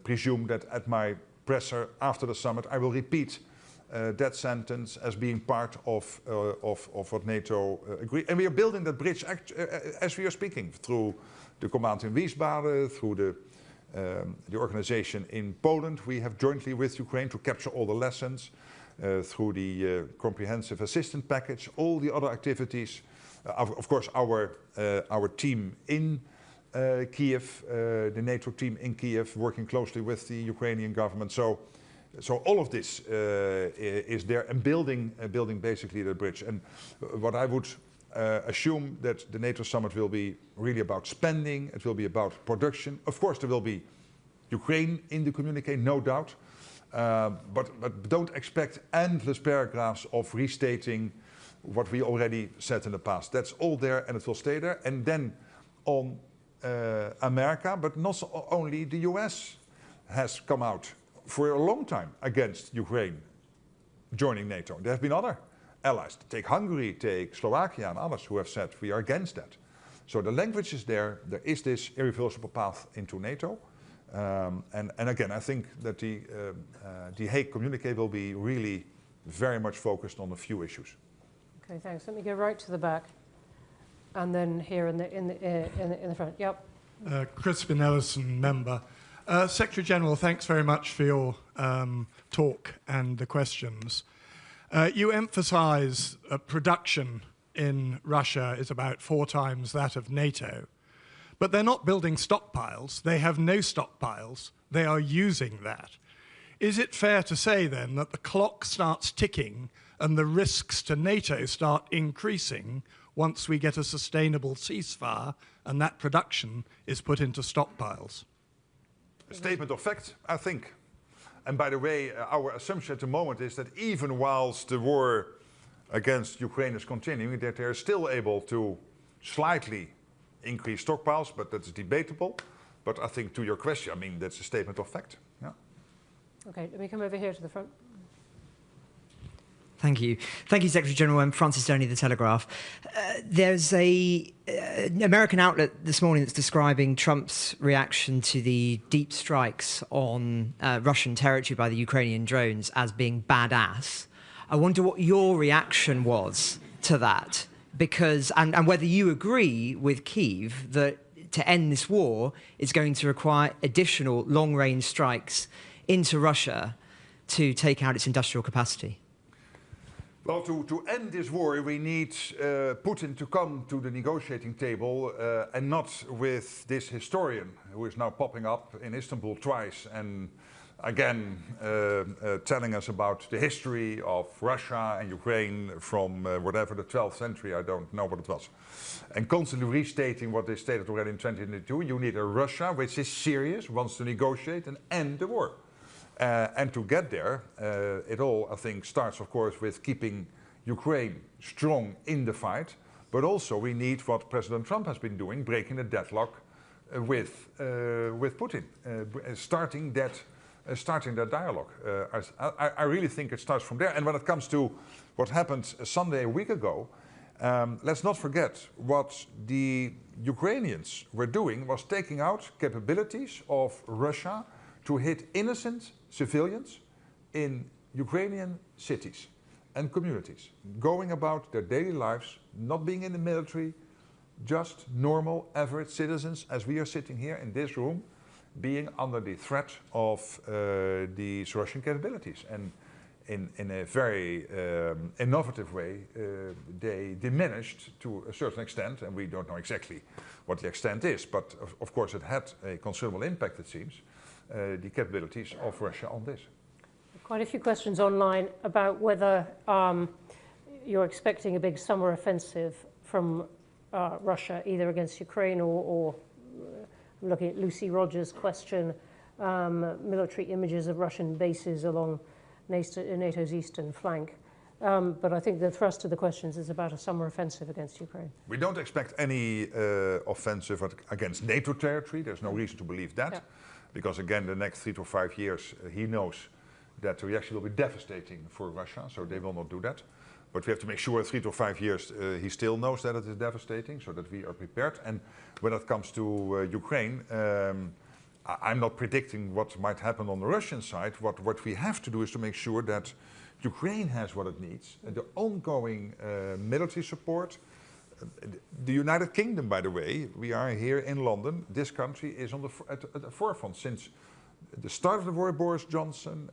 presume that at my presser after the summit, I will repeat that sentence as being part of what NATO agreed. And we are building that bridge as we are speaking through the command in Wiesbaden, through the organization in Poland we have jointly with Ukraine to capture all the lessons, through the comprehensive assistance package, all the other activities. Of course, our team in Kiev, the NATO team in Kiev, working closely with the Ukrainian government. So all of this is there and building basically the bridge. And what I would assume that the NATO summit will be really about spending, it will be about production. Of course, there will be Ukraine in the communique, no doubt. But don't expect endless paragraphs of restating what we already said in the past. That's all there and it will stay there. And then on America, but not only the US has come out for a long time against Ukraine joining NATO. There have been other allies, take Hungary, take Slovakia and others who have said we are against that. So the language is there is this irreversible path into NATO. And again, I think that the Hague communique will be really very much focused on a few issues. Okay, thanks. Let me go right to the back, and then here in the front. Yep. Crispin Ellison, member. Secretary General, thanks very much for your talk and the questions. You emphasise production in Russia is about 4 times that of NATO. But they're not building stockpiles. They have no stockpiles. They are using that. Is it fair to say then that the clock starts ticking and the risks to NATO start increasing once we get a sustainable ceasefire and that production is put into stockpiles? A statement of fact, I think. And by the way, our assumption at the moment is that even whilst the war against Ukraine is continuing, that they're still able to slightly increase stockpiles, but that's debatable. But I think to your question, I mean, that's a statement of fact. Yeah. Okay, let me come over here to the front. Thank you. Thank you, Secretary General. I'm Francis Stoney, The Telegraph. There's an American outlet this morning that's describing Trump's reaction to the deep strikes on Russian territory by the Ukrainian drones as being badass. I wonder what your reaction was to that, because and whether you agree with Kyiv that to end this war is going to require additional long-range strikes into Russia to take out its industrial capacity. Well, to end this war, we need Putin to come to the negotiating table and not with this historian who is now popping up in Istanbul twice and again telling us about the history of Russia and Ukraine from whatever, the 12th century, I don't know what it was. And constantly restating what they stated already in 2022. You need a Russia which is serious, wants to negotiate and end the war. And to get there, it all, I think, starts, of course, with keeping Ukraine strong in the fight. But also we need what President Trump has been doing, breaking the deadlock with Putin, starting that dialogue. I really think it starts from there. And when it comes to what happened Sunday a week ago, let's not forget what the Ukrainians were doing was taking out capabilities of Russia to hit innocent civilians in Ukrainian cities and communities, going about their daily lives, not being in the military, just normal, average citizens, as we are sitting here in this room, being under the threat of these Russian capabilities. And in a very innovative way, they diminished to a certain extent, and we don't know exactly what the extent is, but of course it had a considerable impact, it seems, the capabilities of Russia on this. Quite a few questions online about whether you're expecting a big summer offensive from Russia, either against Ukraine or looking at Lucy Rogers' question military images of Russian bases along NATO's eastern flank. But I think the thrust of the questions is about a summer offensive against Ukraine. We don't expect any offensive against NATO territory. There's no reason to believe that. Yeah. Because again, the next 3 to 5 years, he knows that the reaction will be devastating for Russia, so they will not do that. But we have to make sure 3 to 5 years he still knows that it is devastating, so that we are prepared. And when it comes to Ukraine, I'm not predicting what might happen on the Russian side. What we have to do is to make sure that Ukraine has what it needs. The ongoing military support. The United Kingdom, by the way, we are here in London. This country is on at the forefront since the start of the war. Boris Johnson,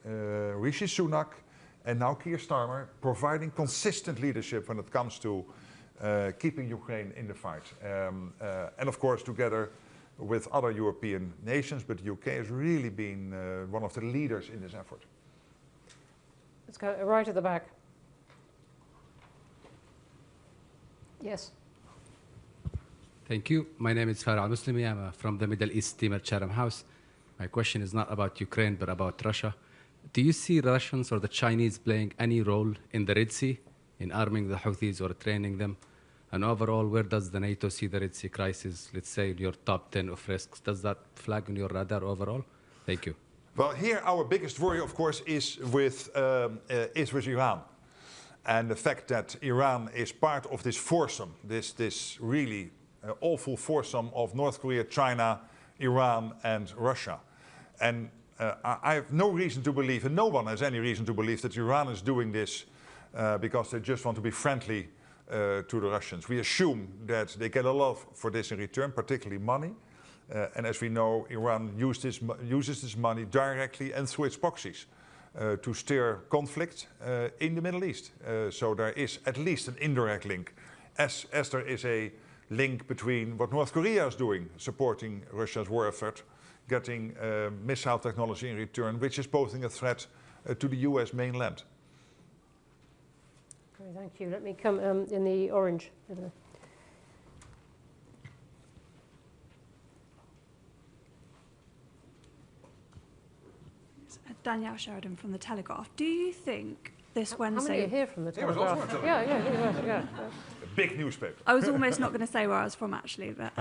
Rishi Sunak, and now Keir Starmer, providing consistent leadership when it comes to keeping Ukraine in the fight. And of course, together with other European nations, but the UK has really been one of the leaders in this effort. Let's go right at the back. Yes. Thank you. My name is Farah Muslimi. I'm from the Middle East team at Chatham House. My question is not about Ukraine, but about Russia. Do you see Russians or the Chinese playing any role in the Red Sea, in arming the Houthis or training them? And overall, where does the NATO see the Red Sea crisis, let's say, in your top 10 of risks? Does that flag on your radar overall? Thank you. Well, here our biggest worry, of course, is with Iran. And the fact that Iran is part of this foursome, this really awful foursome of North Korea, China, Iran, and Russia. And I have no reason to believe, and no one has any reason to believe, that Iran is doing this because they just want to be friendly to the Russians. We assume that they get a lot for this in return, particularly money. And as we know, Iran uses this money directly and through its proxies to steer conflict in the Middle East. So there is at least an indirect link, as there is a link between what North Korea is doing, supporting Russia's war effort, getting missile technology in return, which is posing a threat to the US mainland. Okay, thank you. Let me come in the orange. Danielle Sheridan from The Telegraph. Do you think this Wednesday... How many are here from The Telegraph? Yeah, it was also a Telegraph. Yeah. A big newspaper. I was almost not going to say where I was from, actually. But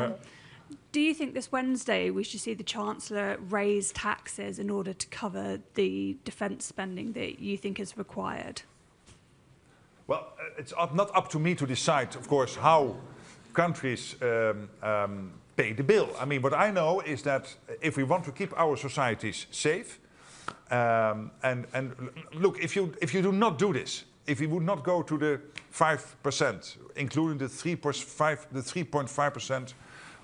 do you think this Wednesday we should see the Chancellor raise taxes in order to cover the defence spending that you think is required? Well, it's not up to me to decide, of course, how countries pay the bill. I mean, what I know is that if we want to keep our societies safe, and look, if you do not do this, if we would not go to the 5%, including the 3.5%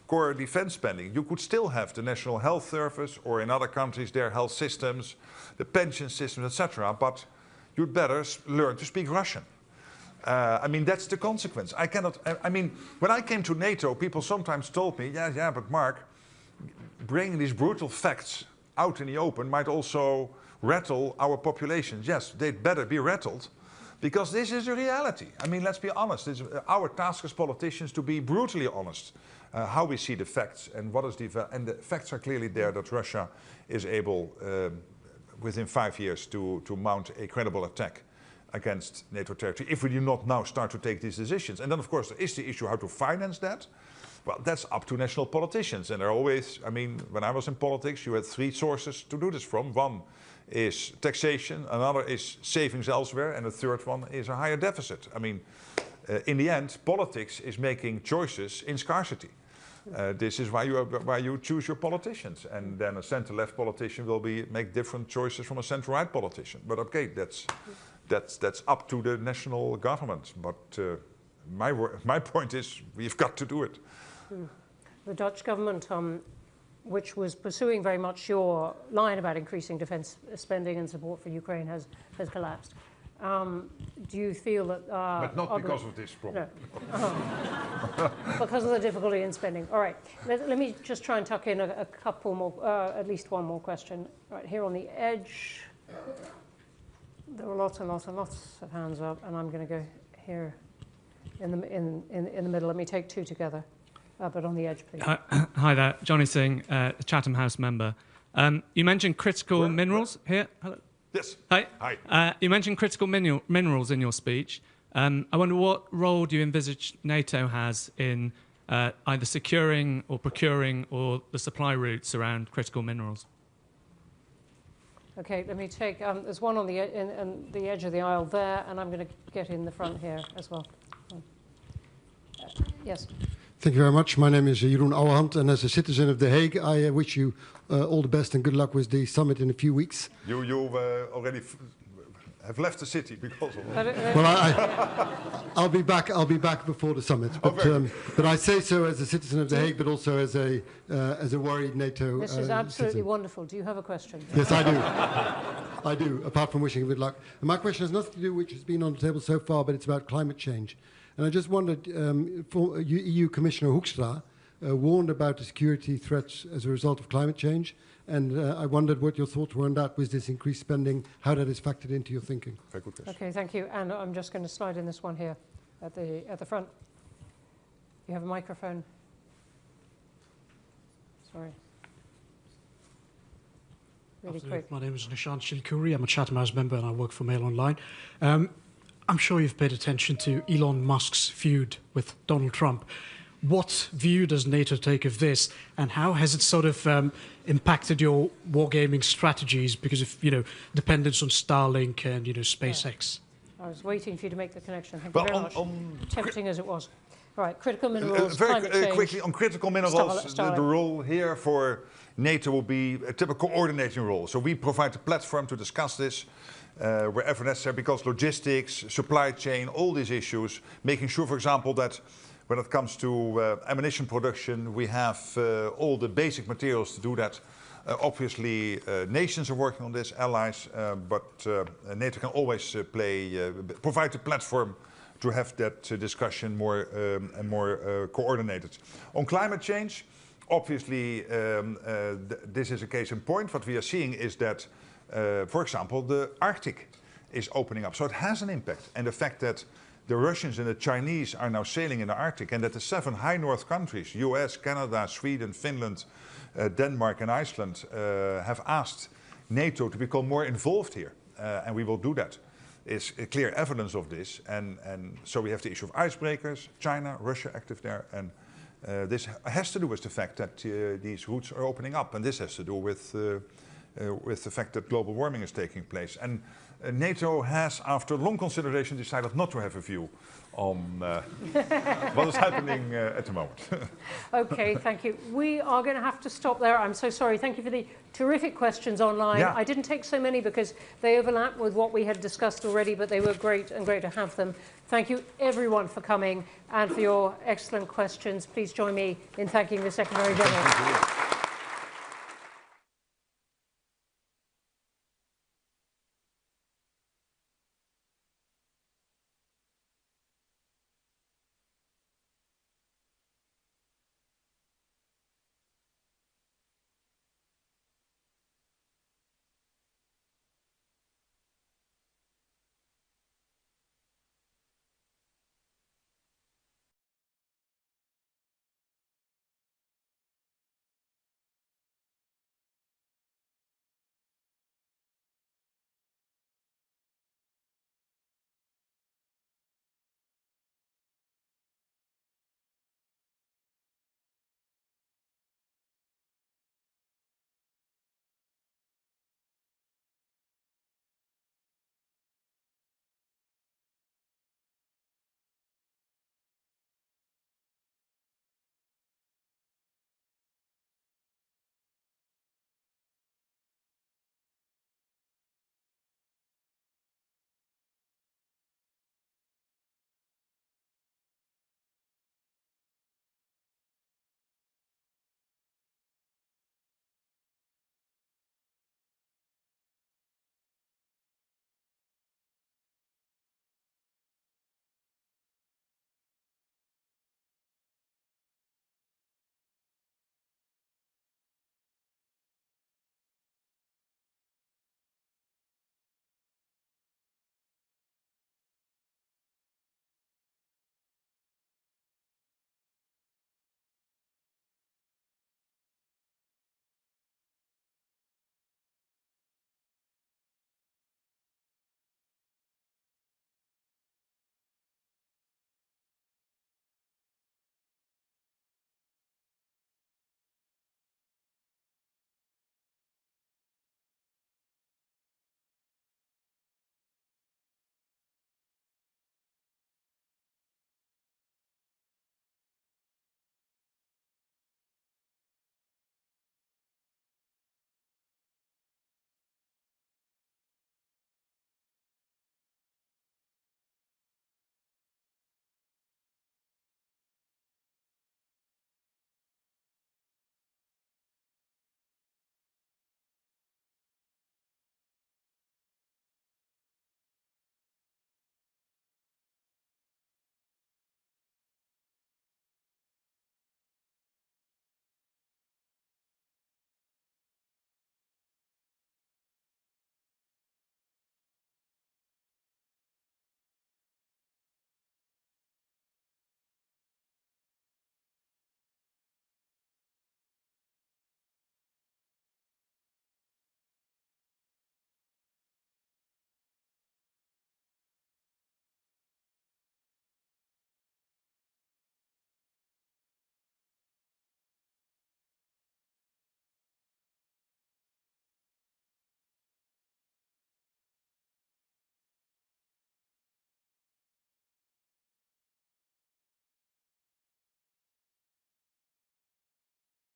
core defense spending, you could still have the National Health Service, or in other countries their health systems, the pension systems, etc. But you'd better learn to speak Russian. I mean, that's the consequence. I mean, when I came to NATO, people sometimes told me, yeah, but Mark, bringing these brutal facts out in the open might also rattle our populations. Yes, they'd better be rattled, because this is a reality. I mean, let's be honest. It's our task as politicians to be brutally honest how we see the facts and what is and the facts are clearly there that Russia is able, within 5 years, to mount a credible attack against NATO territory if we do not now start to take these decisions. And then, of course, there is the issue how to finance that. Well, that's up to national politicians. And they're always, I mean, when I was in politics, you had 3 sources to do this from. One is taxation, another is savings elsewhere, and the third one is a higher deficit. I mean, in the end, politics is making choices in scarcity. This is why you choose your politicians. And then a center-left politician will make different choices from a center-right politician. But okay, that's up to the national government. But my point is, we've got to do it. The Dutch government, which was pursuing very much your line about increasing defence spending and support for Ukraine, has collapsed. Do you feel that... but not because of this problem. No. Because of the difficulty in spending. All right, let me just try and tuck in a couple more, at least one more question. Right here on the edge, there are lots and lots and lots of hands up, and I'm going to go here in the middle. Let me take 2 together. But on the edge, please. Hi there, Johnny Singh, Chatham House member. You mentioned critical minerals here. Hello. Yes. Hi. Hi. You mentioned critical minerals in your speech. I wonder what role do you envisage NATO has in either securing or procuring or the supply routes around critical minerals? Okay, let me take, there's one on the edge of the aisle there, and I'm going to get in the front here as well. Yes. Thank you very much. My name is Jeroen Ouwehand, and as a citizen of The Hague, I wish you all the best and good luck with the summit in a few weeks. You already have left the city because of that. Well, I'll be back. I'll be back before the summit. But I say so as a citizen of The Hague, but also as a worried NATO. This is absolutely citizen. Wonderful. Do you have a question? Yes, I do. I do. Apart from wishing you good luck, and my question has nothing to do with which has been on the table so far, but it's about climate change. And I just wondered, EU Commissioner Hoekstra warned about the security threats as a result of climate change. And I wondered what your thoughts were on that, with this increased spending, how that is factored into your thinking. Very good question. Okay, thank you. And I'm just going to slide in this one here at the front. You have a microphone. Sorry. Really quick. My name is Nishant Shilkuri. I'm a Chatham House member and I work for Mail Online. I'm sure you've paid attention to Elon Musk's feud with Donald Trump. What view does NATO take of this, and how has it sort of impacted your wargaming strategies because of dependence on Starlink and SpaceX? Yeah. I was waiting for you to make the connection. Thank you very much. Tempting as it was. All right, critical minerals. Climate change. Quickly on critical minerals, the role here for NATO will be a typical coordinating role. So we provide a platform to discuss this. Wherever necessary, because logistics, supply chain, all these issues, making sure, for example, that when it comes to ammunition production, we have all the basic materials to do that. Obviously, nations are working on this, allies, but NATO can always provide a platform to have that discussion more and more coordinated. On climate change, obviously, this is a case in point. What we are seeing is that for example, the Arctic is opening up. So it has an impact. And the fact that the Russians and the Chinese are now sailing in the Arctic, and that the 7 high north countries, US, Canada, Sweden, Finland, Denmark and Iceland, have asked NATO to become more involved here. And we will do that. Is clear evidence of this. And so we have the issue of icebreakers, China, Russia active there. And this has to do with the fact that these routes are opening up. And this has to do with the fact that global warming is taking place. And NATO has, after long consideration, decided not to have a view on what is happening at the moment. Okay, thank you. We are going to have to stop there. I'm so sorry. Thank you for the terrific questions online. Yeah. I didn't take so many because they overlap with what we had discussed already, but they were great and great to have them. Thank you, everyone, for coming and for your excellent questions. Please join me in thanking the Secretary General.